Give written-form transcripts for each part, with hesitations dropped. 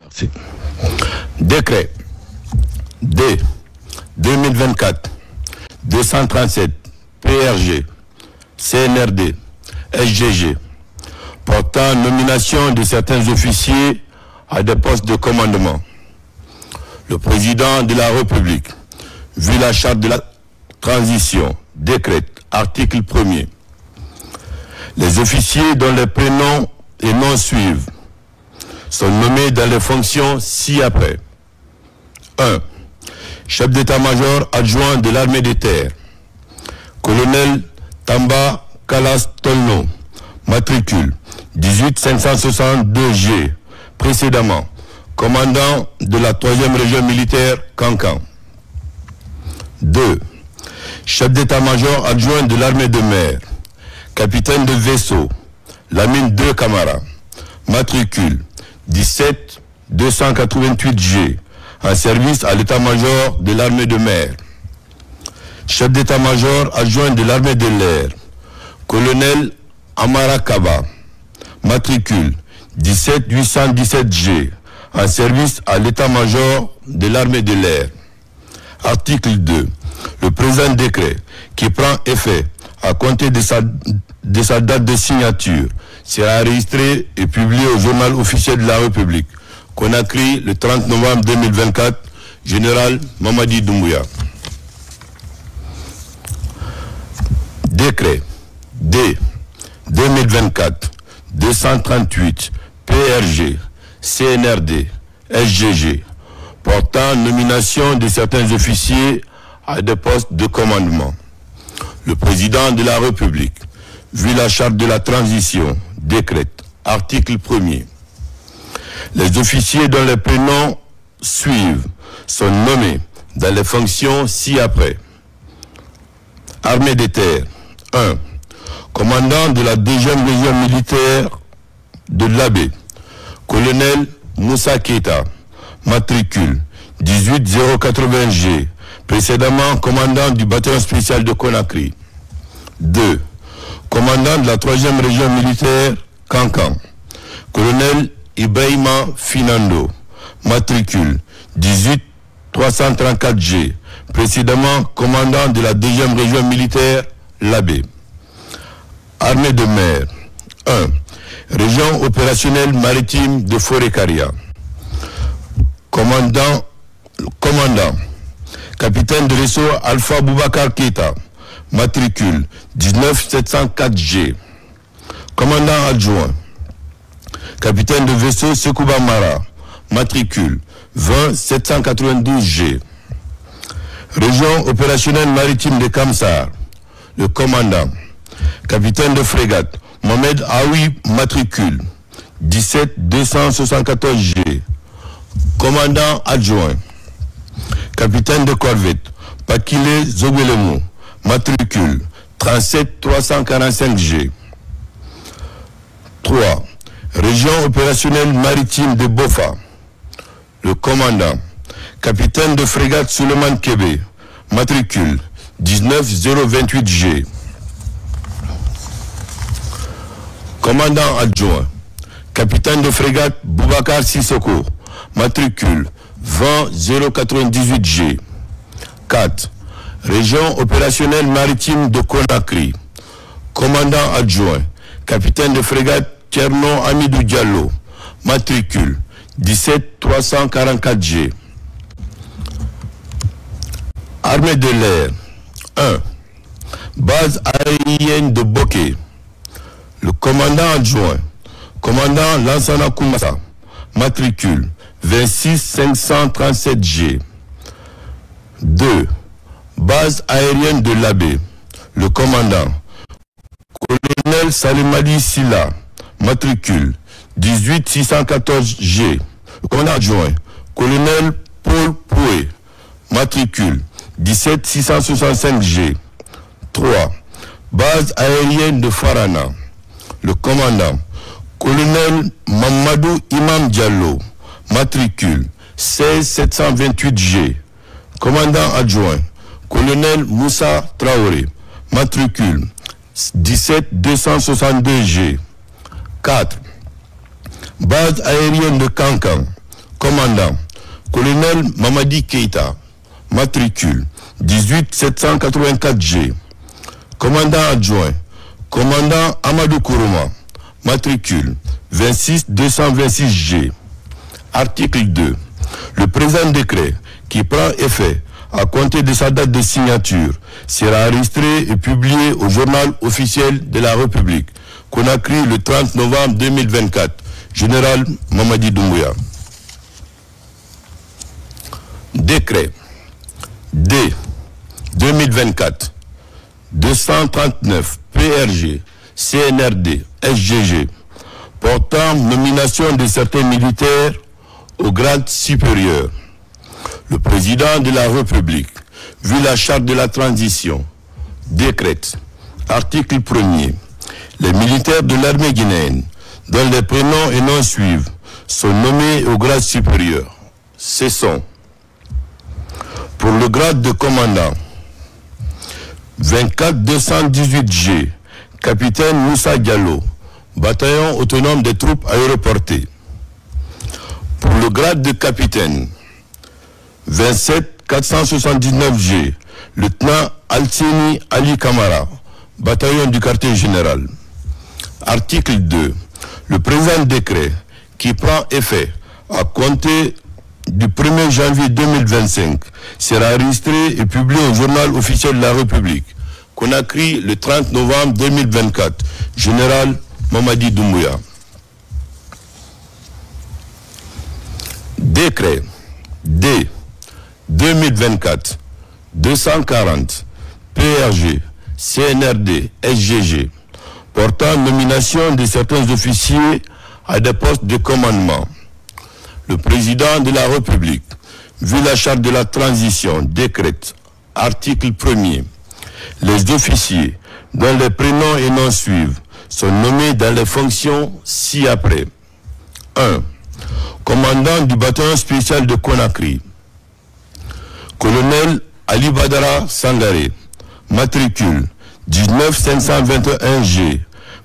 Merci. Décret D 2024-237 PRG CNRD SGG portant nomination de certains officiers à des postes de commandement. Le président de la République, vu la charte de la transition, décrète, article 1er, les officiers dont les prénoms et noms suivent sont nommés dans les fonctions ci-après. 1. Chef d'état-major adjoint de l'armée de terre, colonel Tamba Kalas Tolno, matricule 18562G, précédemment commandant de la 3e région militaire Kankan. 2. Chef d'état-major adjoint de l'armée de mer, capitaine de vaisseau, Lamine 2 Camara, matricule 17288G, en service à l'état-major de l'armée de mer. Chef d'état-major adjoint de l'armée de l'air, colonel Amara Kaba, matricule 17817G, en service à l'état-major de l'armée de l'air. Article 2. Le présent décret, qui prend effet à compter de sa date de signature, sera enregistré et publié au journal officiel de la République. Conakry, le 30 novembre 2024, Général Mamadi Doumbouya. Décret D 2024-238 PRG CNRD SGG portant nomination de certains officiers à des postes de commandement. Le président de la République, vu la charte de la transition, décrète, article 1er, les officiers dont les prénoms suivent sont nommés dans les fonctions ci-après. Armée de terre, 1. Commandant de la 2e région militaire de l'Abbé, colonel Moussa Keita, matricule 18080G, précédemment commandant du bataillon spécial de Conakry. 2. Commandant de la 3e région militaire Kankan, colonel Ibrahima Finando, matricule 18334G, précédemment commandant de la 2e région militaire l'Abbé. Armée de mer, 1. Région opérationnelle maritime de Forêt-Caria. Commandant, capitaine de vaisseau Alpha Boubacar Keita, matricule 19704G. Commandant adjoint, capitaine de vaisseau Sekouba Mara, matricule 20792G. Région opérationnelle maritime de Kamsar, le commandant, capitaine de frégate Mohamed Aoui, matricule 17274G. Commandant adjoint, capitaine de corvette Pakile Zogwelemo, matricule 37345G. 3. Région opérationnelle maritime de Bofa, le commandant, capitaine de frégate Suleiman Kébé, matricule 19028G. Commandant adjoint, capitaine de frégate Boubacar Sissoko, matricule 20098G. 4. Région opérationnelle maritime de Conakry, commandant adjoint, capitaine de frégate Tcherno Amidou Diallo, matricule 17344G. Armée de l'air, 1. Base aérienne de Boké, le commandant adjoint, commandant Lansana Koumassa, matricule 26537G. 2. Base aérienne de l'Abbé, le commandant, colonel Salimadi Silla, matricule 18614G. Le commandant adjoint, colonel Paul Poué, matricule 17665G. 3. Base aérienne de Farana, le commandant, colonel Mamadou Imam Diallo, matricule 16728G. Commandant adjoint, colonel Moussa Traoré, matricule 17262G. 4. Base aérienne de Kankan, Commandant, colonel Mamadi Keïta, matricule 18784G. Commandant adjoint, commandant Amadou Kourouma, matricule 26226G. Article 2. Le présent décret, qui prend effet à compter de sa date de signature, sera enregistré et publié au journal officiel de la République, Conakry le 30 novembre 2024. Général Mamadi Doumbouya. Décret D 2024 239 PRG CNRD SGG portant nomination de certains militaires au grade supérieur. Le président de la République, vu la charte de la transition, décrète, article 1er, les militaires de l'armée guinéenne, dont les prénoms et noms suivent, sont nommés au grade supérieur. Ce sont, pour le grade de commandant, 24218G, capitaine Moussa Diallo, bataillon autonome des troupes aéroportées. Pour le grade de capitaine, 27479G, lieutenant Alcini Ali Kamara, bataillon du quartier général. Article 2. Le présent décret, qui prend effet à compter du 1er janvier 2025, sera enregistré et publié au journal officiel de la République, Conakry le 30 novembre 2024. Général Mamadi Doumbouya. Décret D 2024 240 PRG CNRD SGG portant nomination de certains officiers à des postes de commandement. Le président de la République, vu la charte de la transition, décrète, article 1er, les officiers dont les prénoms et noms suivent sont nommés dans les fonctions ci-après. 1. Commandant du bataillon spécial de Conakry, colonel Ali Badara Sangaré, matricule 19521G,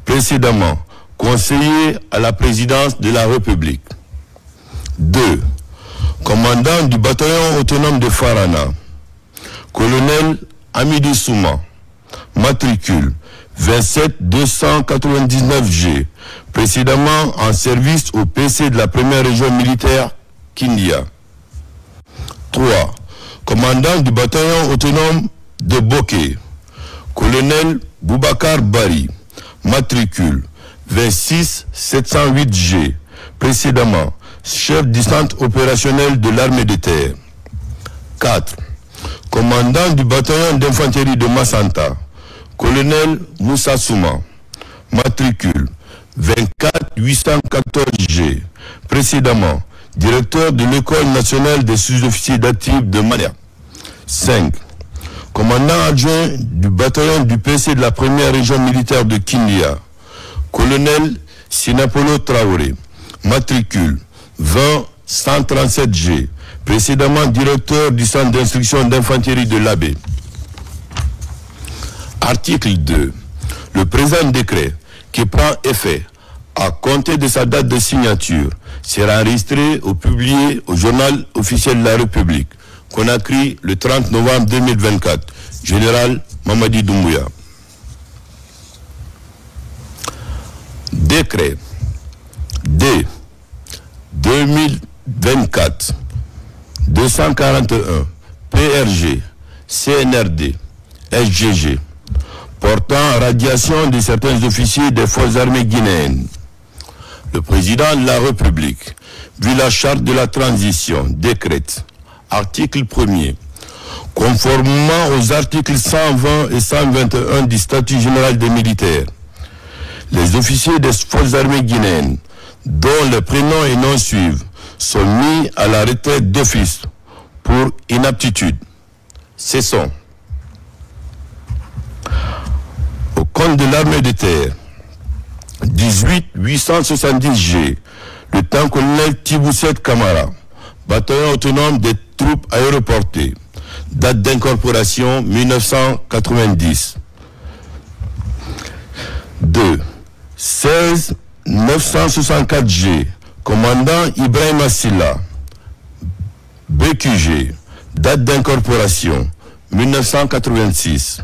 précédemment conseiller à la présidence de la République. 2. Commandant du bataillon autonome de Farana, colonel Amidou Souma, matricule 27299G, précédemment en service au PC de la première région militaire Kindia. 3. Commandant du bataillon autonome de Boké, colonel Boubacar Bari, matricule 26708G, précédemment chef du centre opérationnel de l'armée de terre. 4. Commandant du bataillon d'infanterie de Massanta, colonel Moussa Souma, matricule 24814G, précédemment directeur de l'école nationale des sous-officiers d'actifs de Malia. 5. Commandant adjoint du bataillon du PC de la première région militaire de Kindia, colonel Sinapolo Traoré, matricule 20137G, précédemment directeur du centre d'instruction d'infanterie de l'Abbé. Article 2. Le présent décret, qui prend effet à compter de sa date de signature, sera enregistré ou publié au journal officiel de la République, Conakry le 30 novembre 2024. Général Mamadi Doumbouya. Décret D 2024 241 PRG CNRD SGG portant radiation de certains officiers des forces armées guinéennes. Le président de la République, vu la charte de la transition, décrète, article 1er, conformément aux articles 120 et 121 du statut général des militaires, les officiers des forces armées guinéennes, dont les prénoms et noms suivent, sont mis à la retraite d'office pour inaptitude. Ce sont au compte de l'armée de terre 18870G, le lieutenant-colonel Tibousset Kamara, bataillon autonome des troupes aéroportées, date d'incorporation 1990. 2. 16964G, commandant Ibrahim Assila, BQG, date d'incorporation 1986.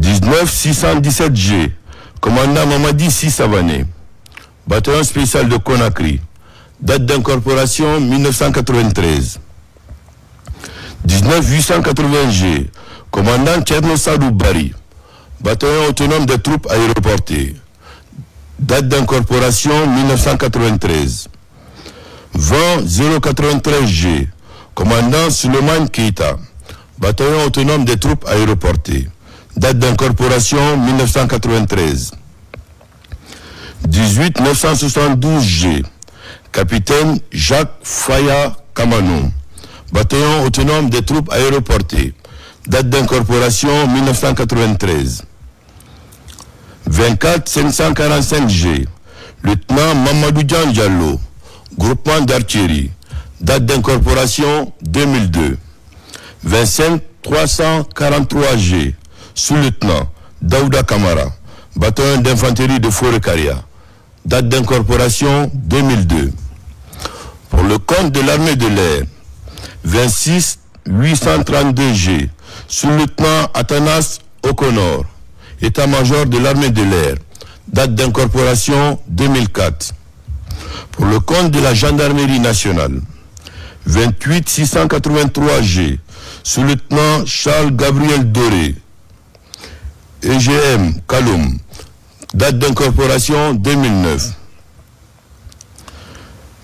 19617G, commandant Mamadi Sissavané, bataillon spécial de Conakry, date d'incorporation 1993. 19880G, commandant Tcherno Sadou Bari, bataillon autonome des troupes aéroportées, date d'incorporation 1993. 20093G, commandant Suleiman Keita, bataillon autonome des troupes aéroportées, date d'incorporation 1993. 18972G, capitaine Jacques Faya Kamanou, bataillon autonome des troupes aéroportées, date d'incorporation 1993. 24545G, lieutenant Mamadou Diallo, groupement d'artillerie, date d'incorporation 2002. 25343G, sous-lieutenant Daouda Kamara, bataillon d'infanterie de Forêt-Caria, date d'incorporation 2002. Pour le compte de l'armée de l'air, 26832G, sous-lieutenant Athanas Okonor, état-major de l'armée de l'air, date d'incorporation 2004. Pour le compte de la gendarmerie nationale, 28683G, sous-lieutenant Charles Gabriel Doré, EGM Kaloum, date d'incorporation 2009.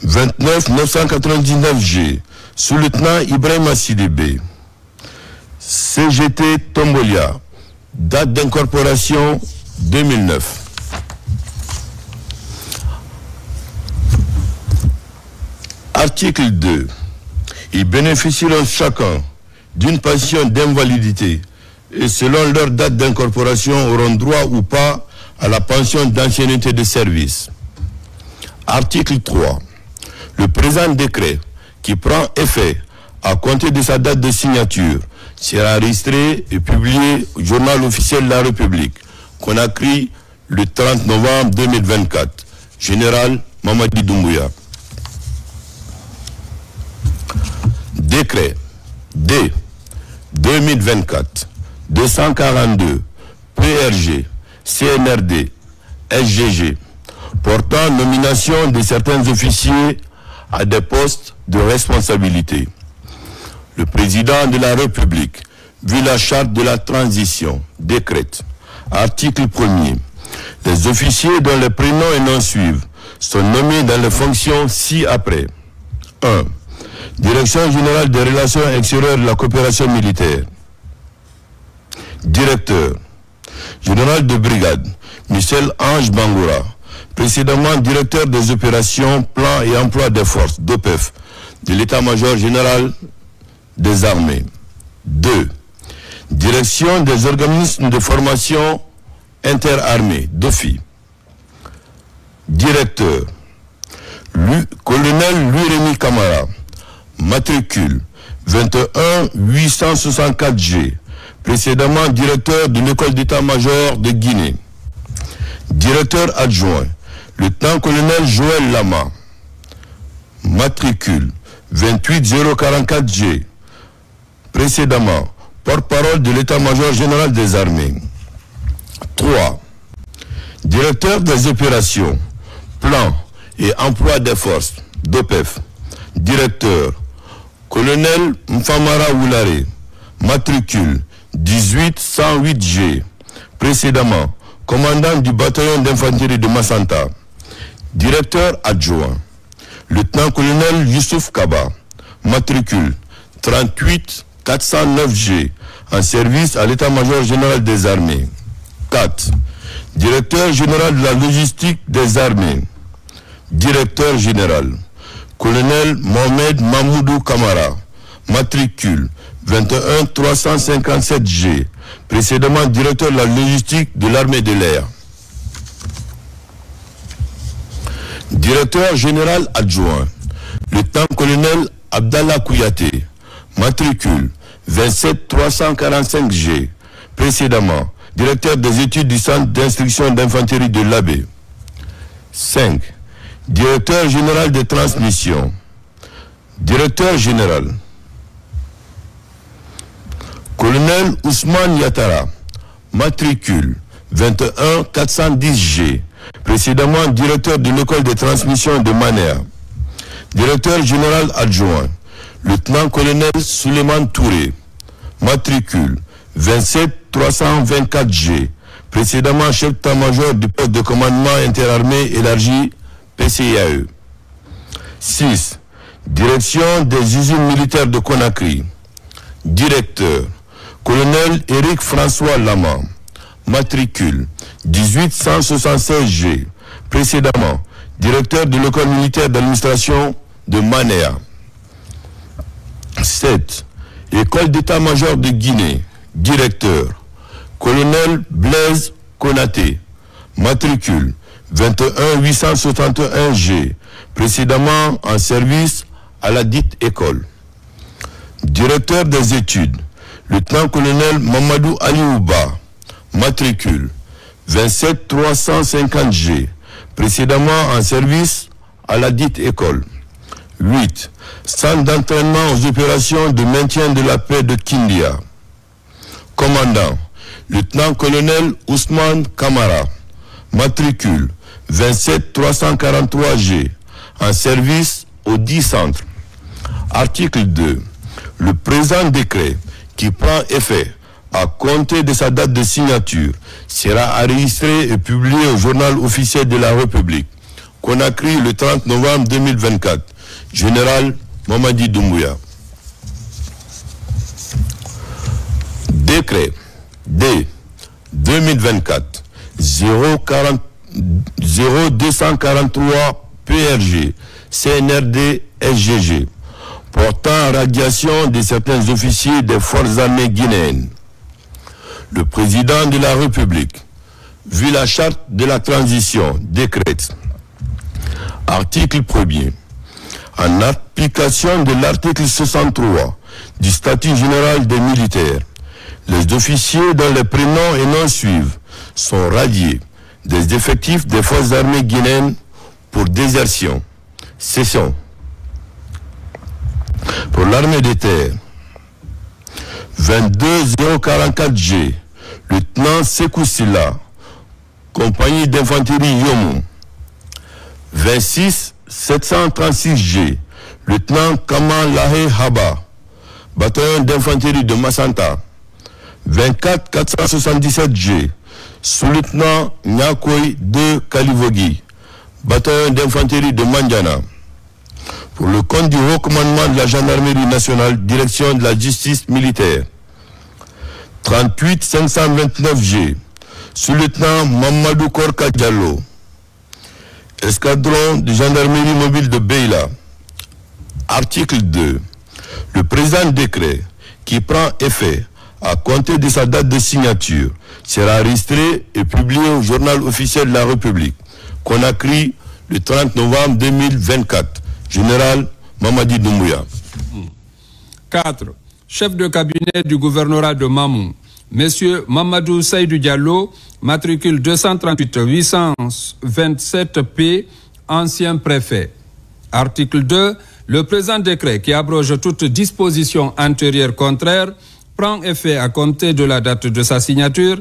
29999G, sous-lieutenant Ibrahim Sidibé, CGT Tombolia, date d'incorporation 2009. Article 2. Ils bénéficieront chacun d'une pension d'invalidité et selon leur date d'incorporation auront droit ou pas à la pension d'ancienneté de service. Article 3. Le présent décret qui prend effet à compter de sa date de signature sera enregistré et publié au journal officiel de la République, Conakry, le 30 novembre 2024. Général Mamadi Doumbouya. Décret D 2024-242 PRG CNRD SGG portant nomination de certains officiers à des postes de responsabilité. Le président de la République, vu la charte de la transition, décrète, article 1er, les officiers dont les prénoms et noms suivent sont nommés dans les fonctions ci-après. 1. Direction générale des relations extérieures de la coopération militaire. Directeur général de brigade, Michel Ange Bangoura, précédemment directeur des opérations, plans et emploi des forces, d'OPEF, de l'état-major général des armées. 2. Direction des organismes de formation interarmées, DOFI. Directeur, colonel Louis-Rémy Camara, matricule 21864G, précédemment directeur de l'école d'état-major de Guinée. Directeur adjoint, lieutenant-colonel Joël Lama, matricule 28044G, précédemment porte-parole de l'état-major général des armées. 3. Directeur des opérations, plan et emploi des forces, d'OPEF. Directeur, colonel Mfamara Woulare, matricule 18108G, précédemment commandant du bataillon d'infanterie de Massanta. Directeur adjoint, lieutenant-colonel Youssouf Kaba, matricule 38409G, en service à l'état-major général des armées. 4. Directeur général de la logistique des armées. Directeur général, colonel Mohamed Mahmoudou Kamara, matricule 21357G, précédemment directeur de la logistique de l'armée de l'air. Directeur général adjoint, lieutenant-colonel Abdallah Kouyaté, matricule 27345G, précédemment directeur des études du centre d'instruction d'infanterie de l'Abbé. 5. Directeur général des transmissions, Directeur général, colonel Ousmane Yatara, matricule 21 410G, précédemment directeur de l'école de transmission de Manéa. Directeur général adjoint, lieutenant-colonel Souleymane Touré, matricule 27 324G, précédemment chef d'état-major du poste de commandement interarmé élargi PCIAE. 6. Direction des usines militaires de Conakry. Directeur, colonel Éric François Lama, matricule 1876G, précédemment directeur de l'école militaire d'administration de Manéa. 7. École d'état-major de Guinée, directeur, colonel Blaise Konaté, matricule 21 871G, précédemment en service à la dite école. Directeur des études, lieutenant-colonel Mamadou Aliouba, matricule 27 350G, précédemment en service à la dite école. 8. Centre d'entraînement aux opérations de maintien de la paix de Kindia. Commandant, lieutenant-colonel Ousmane Kamara, matricule 27 343G, en service au 10 centres. Article 2. Le présent décret qui prend effet à compter de sa date de signature sera enregistré et publié au journal officiel de la République. Conakry le 30 novembre 2024. Général Mamadi Doumbouya. Décret D 2024 0243 PRG CNRD SGG portant radiation de certains officiers des forces armées guinéennes. Le président de la République, vu la charte de la transition, décrète. Article 1er. En application de l'article 63 du statut général des militaires, les officiers dont les prénoms et noms suivent sont radiés des effectifs des forces armées guinéennes pour désertion, cession. Pour l'armée de terre, 22044G, lieutenant Sekou Silla, compagnie d'infanterie Yomo. 26 736G, lieutenant Kamal Lahé Haba, bataillon d'infanterie de Massanta. 24 477G, sous-lieutenant Nyakoy de Kalivogi, bataillon d'infanterie de Mandiana. Pour le compte du haut commandement de la gendarmerie nationale, direction de la justice militaire. 38 529G, sous-lieutenant Mamadou Korka Diallo, escadron de gendarmerie mobile de Beila. Article 2. Le présent décret qui prend effet à compter de sa date de signature sera enregistré et publié au journal officiel de la République. Conakry le 30 novembre 2024. Général Mamadi Doumbouya. 4. Chef de cabinet du gouvernorat de Mamou, Monsieur Mamadou Seydou Diallo, matricule 238 827P, ancien préfet. Article 2. Le présent décret qui abroge toute disposition antérieure contraire prend effet à compter de la date de sa signature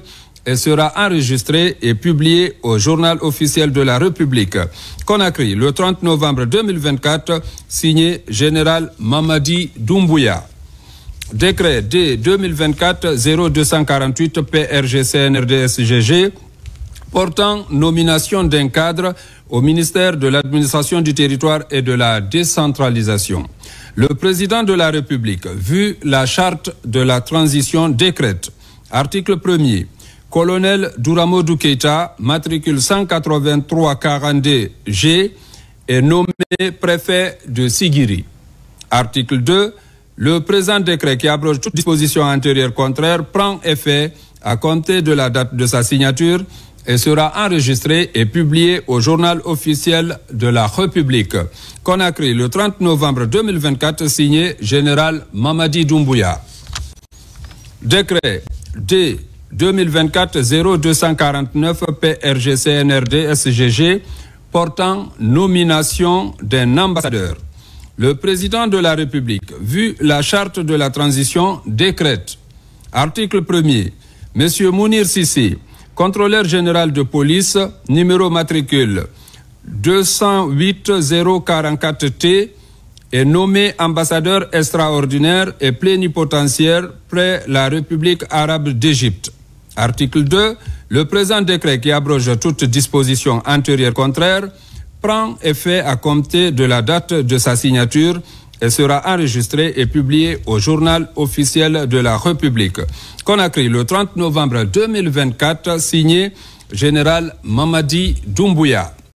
et sera enregistré et publié au journal officiel de la République. Conakry, le 30 novembre 2024, signé Général Mamadi Doumbouya. Décret D 2024-0248 PRG-CNRD-SGG portant nomination d'un cadre au ministère de l'Administration du Territoire et de la Décentralisation. Le président de la République, vu la charte de la transition, décrète. Article 1er. Colonel Douramodou Keita, matricule 18342G, est nommé préfet de Sigiri. Article 2. Le présent décret qui abroge toute disposition antérieure contraire prend effet à compter de la date de sa signature et sera enregistré et publié au journal officiel de la République. Conakry, le 30 novembre 2024, signé Général Mamadi Doumbouya. Décret D 2024-0249 PRG-CNRD-SGG portant nomination d'un ambassadeur. le président de la République, vu la charte de la transition, décrète. Article 1er. Monsieur Mounir Sissi, contrôleur général de police, numéro matricule 208-044T, est nommé ambassadeur extraordinaire et plénipotentiaire près la République arabe d'Égypte. Article 2. Le présent décret qui abroge toute disposition antérieure contraire prend effet à compter de la date de sa signature et sera enregistré et publié au journal officiel de la République. Conakry, le 30 novembre 2024, signé Général Mamadi Doumbouya.